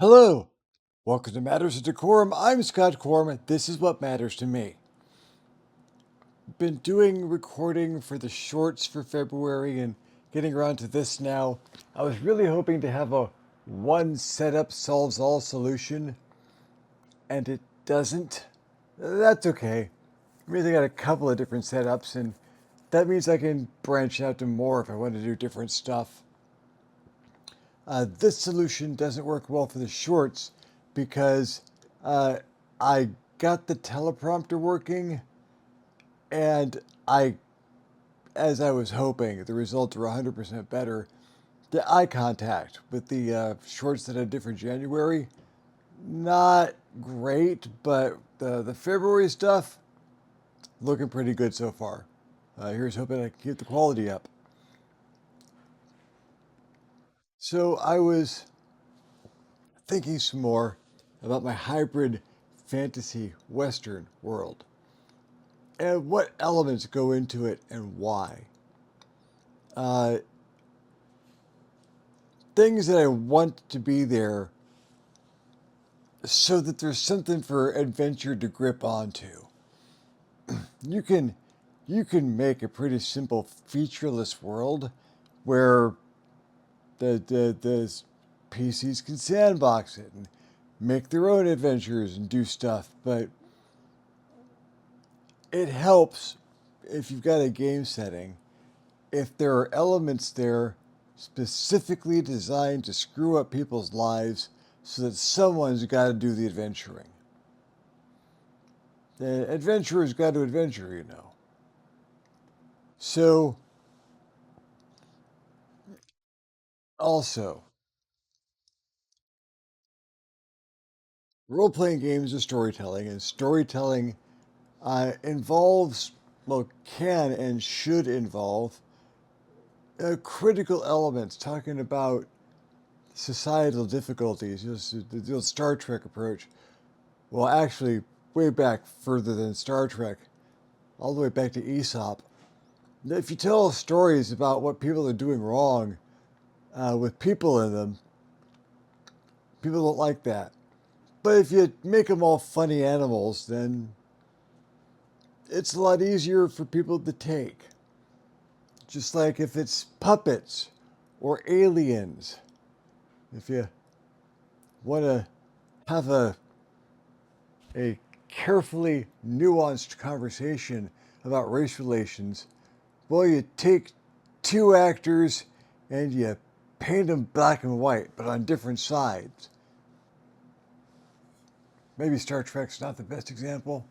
Hello, welcome to Matters of Decorum. I'm Scott Corm. This is what matters to me. Been doing recording for the shorts for February and getting around to this now. I was really hoping to have a one setup solves all solution, and it doesn't. That's okay. I mean, I got a couple of different setups, and that means I can branch out to more if I want to do different stuff. This solution doesn't work well for the shorts because uh, I got the teleprompter working, and as I was hoping, the results were 100% better. The eye contact with the shorts that I did for January, not great, but the February stuff, looking pretty good so far. Here's hoping I can keep the quality up. So I was thinking some more about my hybrid fantasy Western world and what elements go into it and why. Uh, Things that I want to be there so that there's something for adventure to grip onto. You can you can make a pretty simple featureless world where the PCs can sandbox it and make their own adventures and do stuff, but it helps if you've got a game setting, if there are elements there specifically designed to screw up people's lives so that someone's got to do the adventuring. The adventurer's got to adventure, you know. So, also, role playing games are storytelling, and storytelling involves, well, can and should involve critical elements talking about societal difficulties, just the old Star Trek approach. Well, actually, way back further than Star Trek, all the way back to Aesop. If you tell stories about what people are doing wrong with people in them, people don't like that. But if you make them all funny animals, then it's a lot easier for people to take. Just like if it's puppets or aliens. If you want to have a carefully nuanced conversation about race relations, well, you take two actors and you paint them black and white, but on different sides. Maybe Star Trek's not the best example.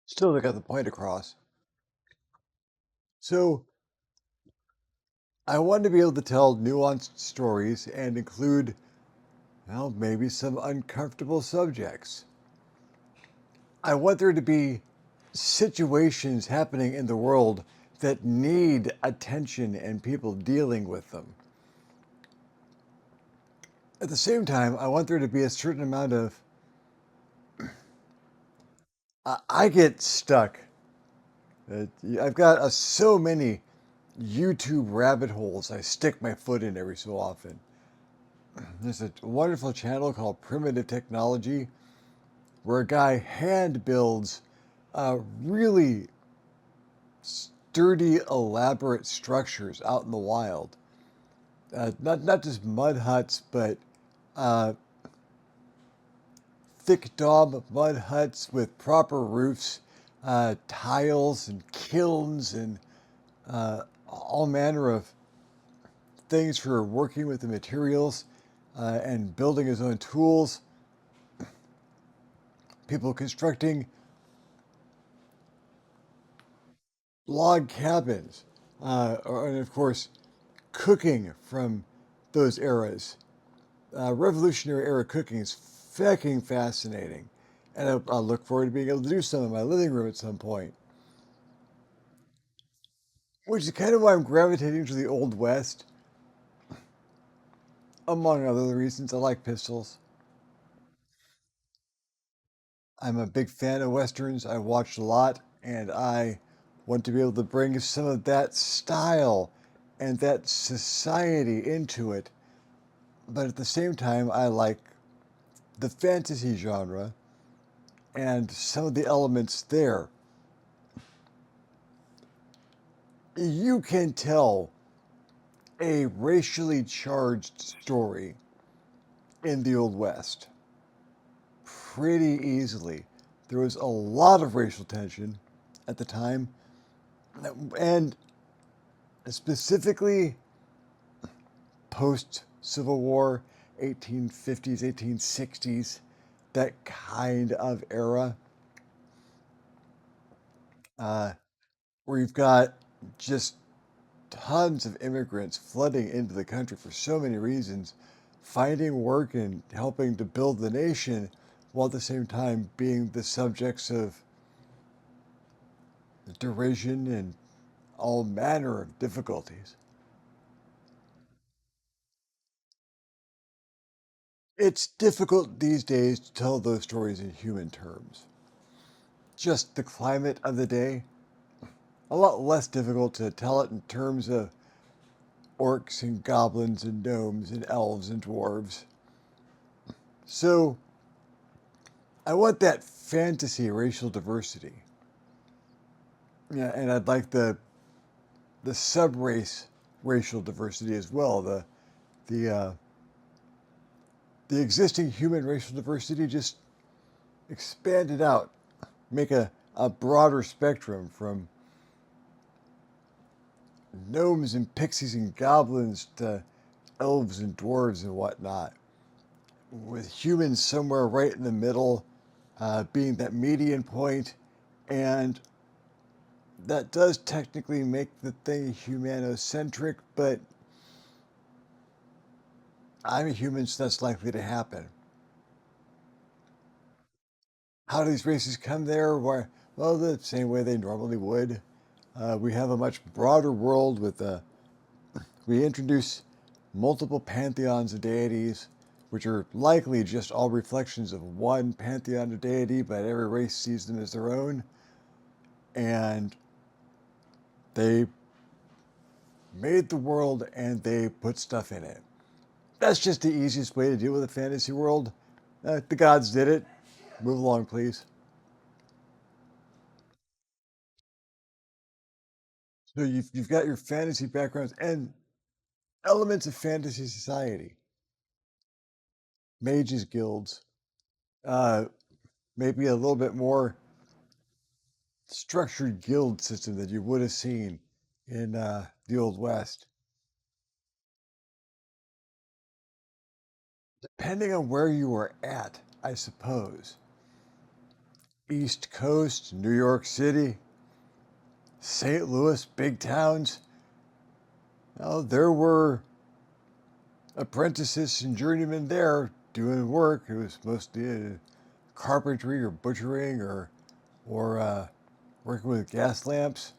Still, they got the point across. So, I wanted to be able to tell nuanced stories and include, well, maybe some uncomfortable subjects. I want there to be situations happening in the world that need attention and people dealing with them. At the same time, I want there to be a certain amount of. I get stuck. I've got so many YouTube rabbit holes I stick my foot in every so often. There's a wonderful channel called Primitive Technology where a guy hand builds really sturdy, elaborate structures out in the wild. Not just mud huts, but uh, thick daub mud huts with proper roofs, tiles and kilns and all manner of things for working with the materials and building his own tools. People constructing log cabins, and of course, cooking from those eras. Revolutionary era cooking is fucking fascinating. And I look forward to being able to do some in my living room at some point. Which is kind of why I'm gravitating to the Old West, among other reasons. I like pistols. I'm a big fan of Westerns. I watched a lot, and I want to be able to bring some of that style and that society into it. But at the same time, I like the fantasy genre and some of the elements there. You can tell a racially charged story in the Old West pretty easily. There was a lot of racial tension at the time, and specifically post Civil War, 1850s, 1860s, that kind of era, uh, where you've got just tons of immigrants flooding into the country for so many reasons, finding work and helping to build the nation, while at the same time being the subjects of derision and all manner of difficulties. It's difficult these days to tell those stories in human terms. Just the climate of the day, a lot less difficult to tell it in terms of orcs and goblins and gnomes and elves and dwarves. So I want that fantasy racial diversity. Yeah, and I'd like the sub race racial diversity as well. The the existing human racial diversity just expanded out, make a broader spectrum from gnomes and pixies and goblins to elves and dwarves and whatnot, with humans somewhere right in the middle, being that median point, and that does technically make the thing humanocentric, but I'm a human, so that's likely to happen. How do these races come there? Why? Well, the same way they normally would. We have a much broader world with we introduce multiple pantheons of deities, which are likely just all reflections of one pantheon of deity, but every race sees them as their own, and they made the world and they put stuff in it. That's just the easiest way to deal with a fantasy world. The gods did it. Move along, please. So you've got your fantasy backgrounds and elements of fantasy society, mages guilds, uh, maybe a little bit more structured guild system that you would have seen in the Old West. Depending on where you were at, I suppose. East Coast, New York City, St. Louis, big towns. Oh, there were apprentices and journeymen there doing work. It was mostly carpentry or butchering or working with gas lamps.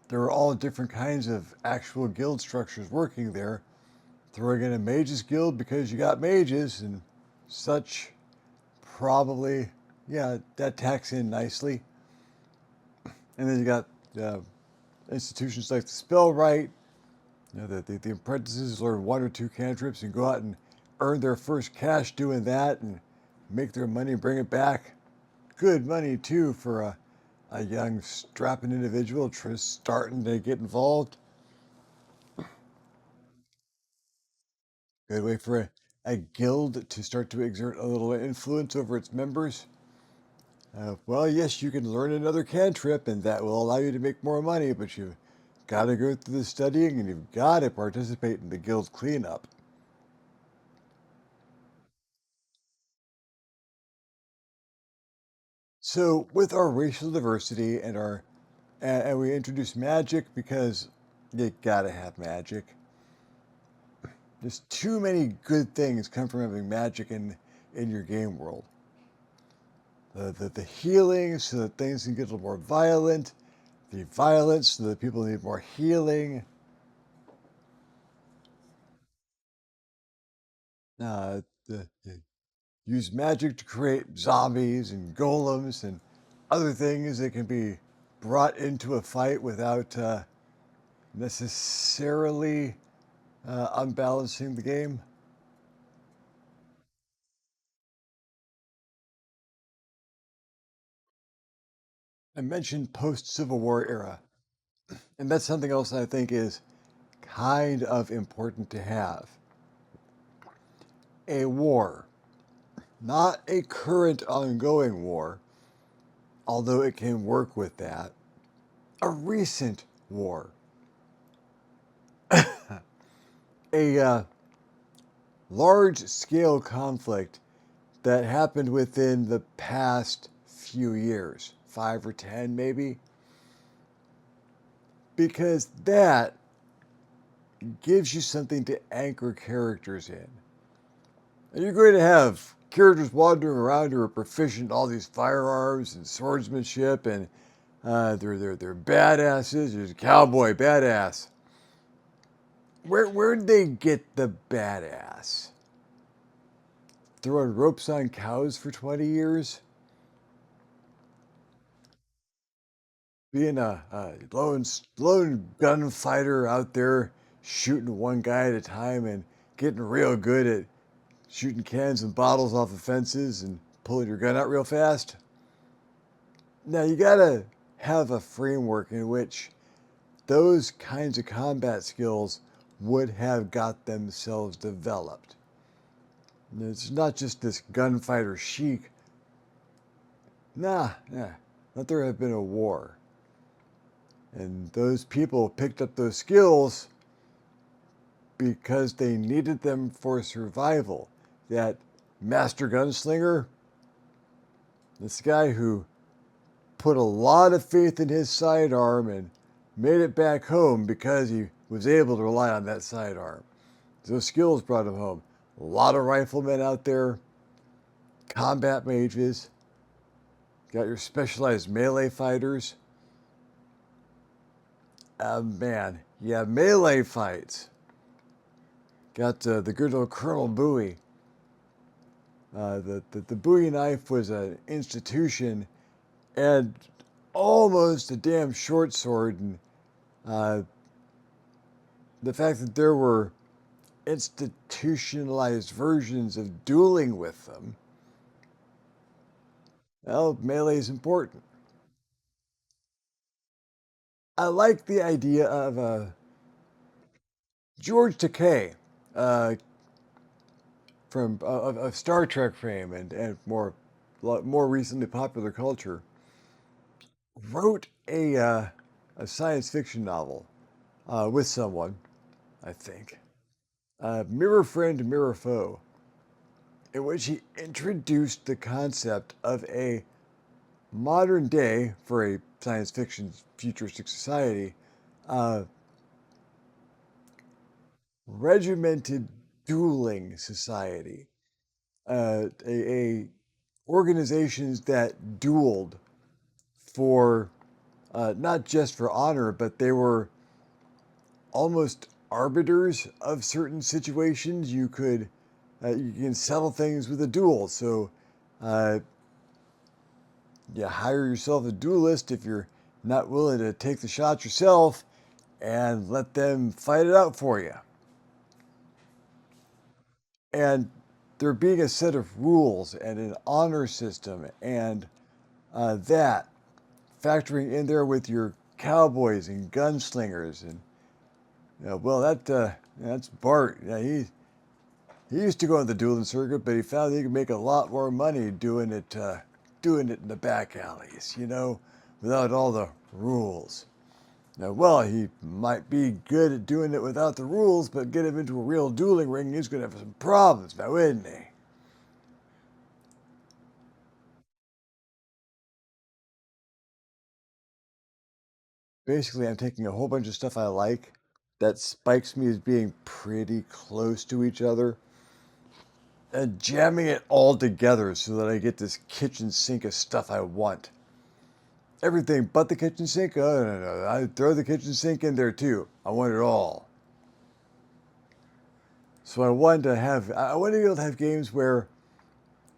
There were all different kinds of actual guild structures working there. Throwing in a mages guild because you got mages and such, probably, yeah, that tacks in nicely. And then you got uh, institutions like the Spellrite. You know, the apprentices learn one or two cantrips and go out and earn their first cash doing that and make their money and bring it back. Good money too for a young strapping individual starting to get involved. Good way for a guild to start to exert a little influence over its members. Well, yes, you can learn another cantrip, and that will allow you to make more money, but you've got to go through the studying and you've got to participate in the guild cleanup. So, with our racial diversity and we introduce magic because you got to have magic. There's too many good things come from having magic in your game world. The healing so that things can get a little more violent, the violence so that people need more healing. The use magic to create zombies and golems and other things that can be brought into a fight without necessarily unbalancing the game. I mentioned post-Civil War era, and that's something else I think is kind of important to have. A war, not a current ongoing war, although it can work with that. A recent war, a large-scale conflict that happened within the past few years, 5 or 10 maybe, because that gives you something to anchor characters in. And you're going to have characters wandering around who are proficient in all these firearms and swordsmanship, and they're badasses. There's a cowboy badass. Where'd they get the badass? Throwing ropes on cows for 20 years? Being a lone gunfighter out there shooting one guy at a time and getting real good at shooting cans and bottles off of fences and pulling your gun out real fast? Now, you gotta have a framework in which those kinds of combat skills would have got themselves developed. And it's not just this gunfighter chic. Nah, let there have been a war. And those people picked up those skills because they needed them for survival. That master gunslinger, this guy who put a lot of faith in his sidearm and made it back home because he was able to rely on that sidearm. Those skills brought him home. A lot of riflemen out there, combat mages, got your specialized melee fighters. Man, yeah, melee fights. Got the good old Colonel Bowie. The Bowie knife was an institution and almost a damn short sword. And uh, the fact that there were institutionalized versions of dueling with them, well, melee is important. I like the idea of George Takei uh, from of Star Trek fame and more recently popular culture wrote a science fiction novel with someone, I think, Mirror Friend, Mirror Foe, in which he introduced the concept of a modern day, for a science fiction futuristic society, uh, regimented dueling society, a organizations that dueled for not just for honor, but they were almost arbiters of certain situations. You can settle things with a duel. So uh, you hire yourself a duelist if you're not willing to take the shot yourself, and let them fight it out for you. And there being a set of rules and an honor system, and that factoring in there with your cowboys and gunslingers, and well, that's Bart. Yeah, he used to go on the dueling circuit, but he found he could make a lot more money doing it in the back alleys, without all the rules. Now, well, he might be good at doing it without the rules, but get him into a real dueling ring, he's going to have some problems now, isn't he? Basically, I'm taking a whole bunch of stuff I like that spikes me as being pretty close to each other and jamming it all together so that I get this kitchen sink of stuff I want. Everything but the kitchen sink? Oh, no. I throw the kitchen sink in there too. I want it all. So I wanted to be able to have games where,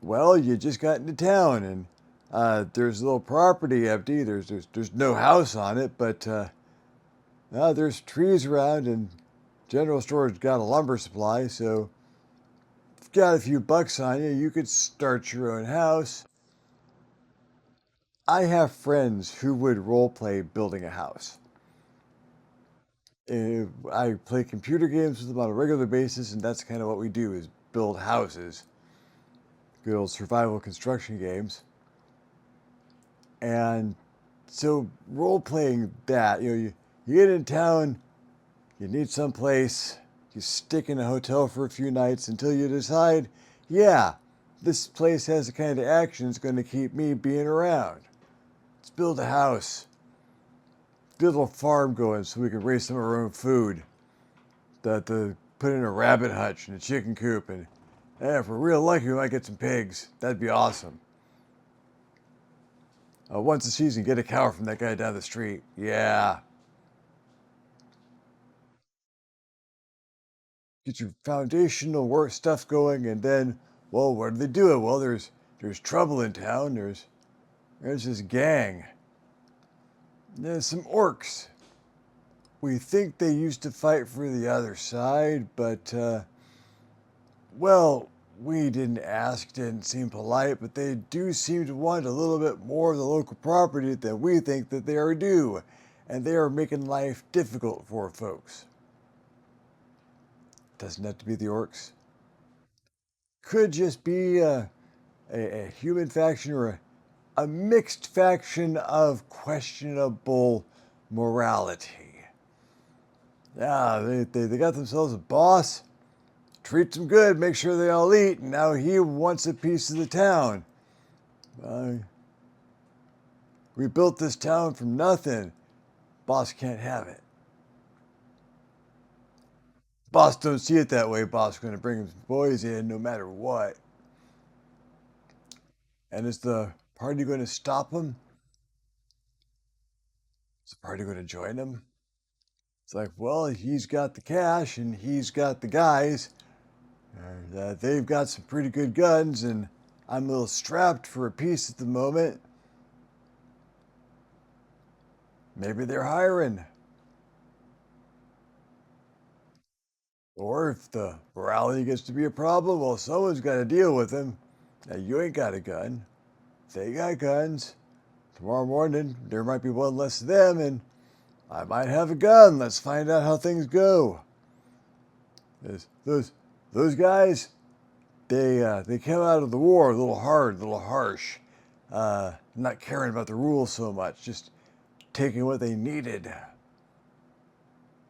well, you just got into town and there's a little property empty. There's no house on it, but There's trees around, and general store's got a lumber supply, so if you've got a few bucks on you, you could start your own house. I have friends who would role play building a house. I play computer games with them on a regular basis, and that's kind of what we do is build houses, good old survival construction games. And so role playing that, you get in town, you need some place, you stick in a hotel for a few nights until you decide, yeah, this place has the kind of action that's going to keep me being around. Let's build a house, get a little farm going so we can raise some of our own food. The put in a rabbit hutch and a chicken coop, and if we're real lucky, we might get some pigs. That'd be awesome. Once a season, get a cow from that guy down the street. Yeah, get your foundational work stuff going, and then, well, what do they do? Well, there's trouble in town. There's this gang. There's some orcs. We think they used to fight for the other side, but well, we didn't ask, didn't seem polite, but they do seem to want a little bit more of the local property than we think that they are due, and they are making life difficult for folks. Doesn't have to be the orcs. Could just be a human faction or a mixed faction of questionable morality. Yeah, they got themselves a boss, treats them good, make sure they all eat, and now he wants a piece of the town. Uh, we built this town from nothing. Boss can't have it. Boss don't see it that way. Boss going to bring his boys in no matter what. And is the party going to stop him? Is the party going to join him? It's like, well, he's got the cash and he's got the guys. And, they've got some pretty good guns, and I'm a little strapped for a piece at the moment. Maybe they're hiring. Or if the morality gets to be a problem, well, someone's got to deal with him. Now, you ain't got a gun. They got guns. Tomorrow morning, there might be one less of them, and I might have a gun. Let's find out how things go. Those guys, they came out of the war a little hard, a little harsh, not caring about the rules so much, just taking what they needed.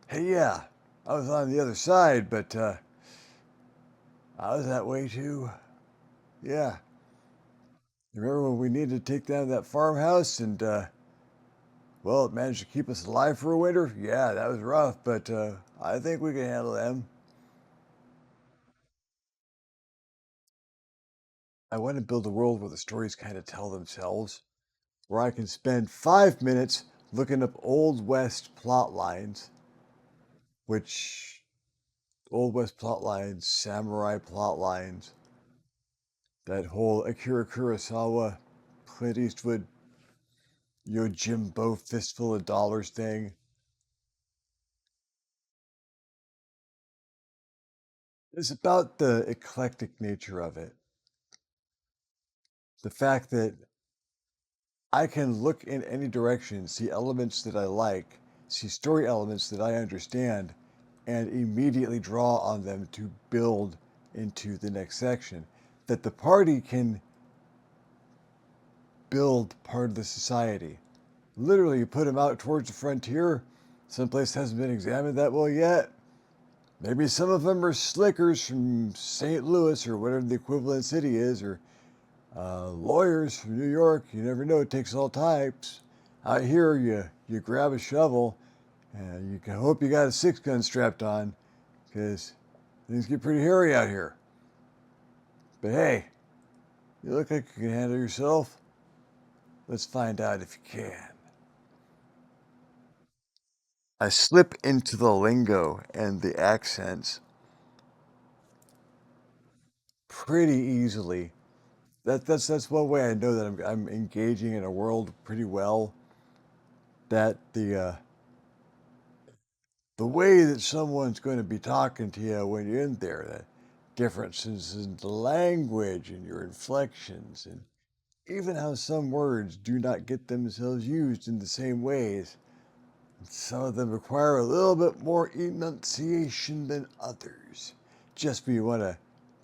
Hey, yeah, I was on the other side, but I was that way too. Yeah. Remember when we needed to take down that farmhouse and, well, it managed to keep us alive for a winter? Yeah, that was rough, but I think we can handle them. I want to build a world where the stories kind of tell themselves, where I can spend 5 minutes looking up Old West plot lines, which Old West plot lines, samurai plot lines, that whole Akira Kurosawa, Clint Eastwood, Yojimbo fistful of dollars thing. It's about the eclectic nature of it. The fact that I can look in any direction, see elements that I like, see story elements that I understand, and immediately draw on them to build into the next section. That the party can build part of the society. Literally, you put them out towards the frontier, someplace hasn't been examined that well yet. Maybe some of them are slickers from St. Louis or whatever the equivalent city is, or lawyers from New York. You never know, it takes all types. Out here, you grab a shovel and you can hope you got a 6-gun strapped on because things get pretty hairy out here. But hey, you look like you can handle yourself. Let's find out if you can. I slip into the lingo and the accents pretty easily. That's one way I know that I'm engaging in a world pretty well. That the way that someone's going to be talking to you when you're in there, the differences in the language and your inflections, and even how some words do not get themselves used in the same ways. Some of them require a little bit more enunciation than others. Just when you want to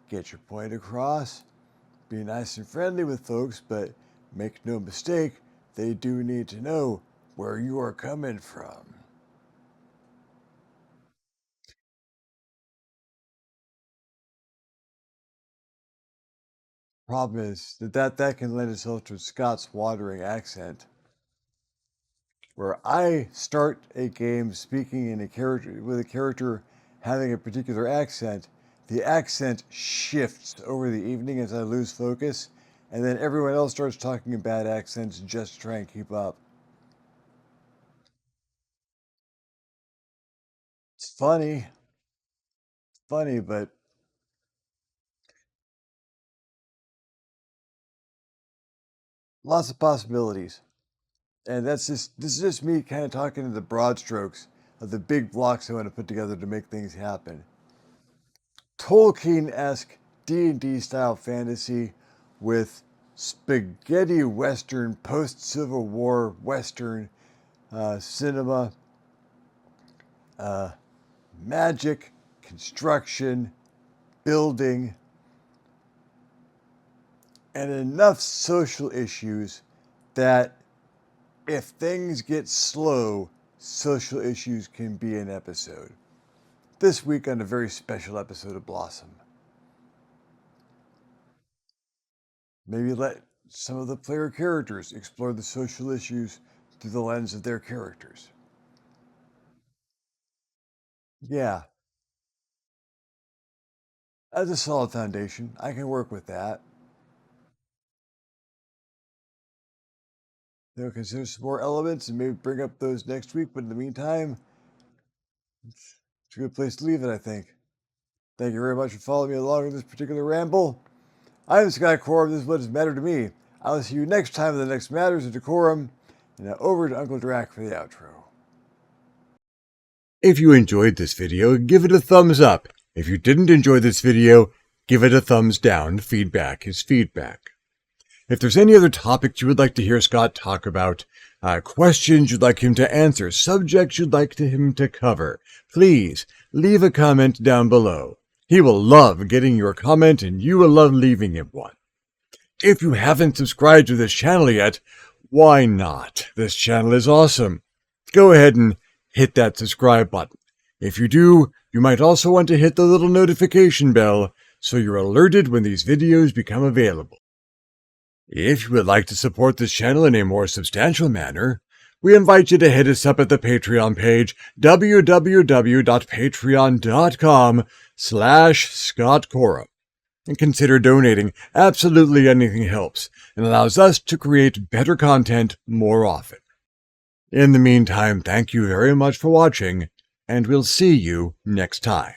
get your point across, be nice and friendly with folks, but make no mistake, they do need to know where you are coming from. Problem is that can lend itself to a Scots watering accent, where I start a game speaking in a character with a character having a particular accent. The accent shifts over the evening as I lose focus, and then everyone else starts talking in bad accents just to try and keep up. It's funny, but lots of possibilities. And this is just me kind of talking in the broad strokes of the big blocks I want to put together to make things happen. Tolkien-esque D&D style fantasy with spaghetti western, post-Civil War western cinema, uh, magic, construction, building, and enough social issues that if things get slow, social issues can be an episode. This week on a very special episode of Blossom. Maybe let some of the player characters explore the social issues through the lens of their characters. Yeah, as a solid foundation, I can work with that. Consider some more elements and maybe bring up those next week. But in the meantime, it's a good place to leave it, I think. Thank you very much for following me along in this particular ramble. I'm DeCorum. This is what has mattered to me. I will see you next time in the next Matters of DeCorum. And now over to Uncle Drac for the outro. If you enjoyed this video, give it a thumbs up. If you didn't enjoy this video, give it a thumbs down. Feedback is feedback. If there's any other topics you would like to hear Scott talk about, questions you'd like him to answer, subjects you'd like him to cover, please leave a comment down below. He will love getting your comment and you will love leaving him one. If you haven't subscribed to this channel yet, why not? This channel is awesome. Go ahead and hit that subscribe button. If you do, you might also want to hit the little notification bell so you're alerted when these videos become available. If you would like to support this channel in a more substantial manner, we invite you to hit us up at the Patreon page, www.patreon.com/ScottCorum, and consider donating. Absolutely anything helps and allows us to create better content more often. In the meantime, thank you very much for watching, and we'll see you next time.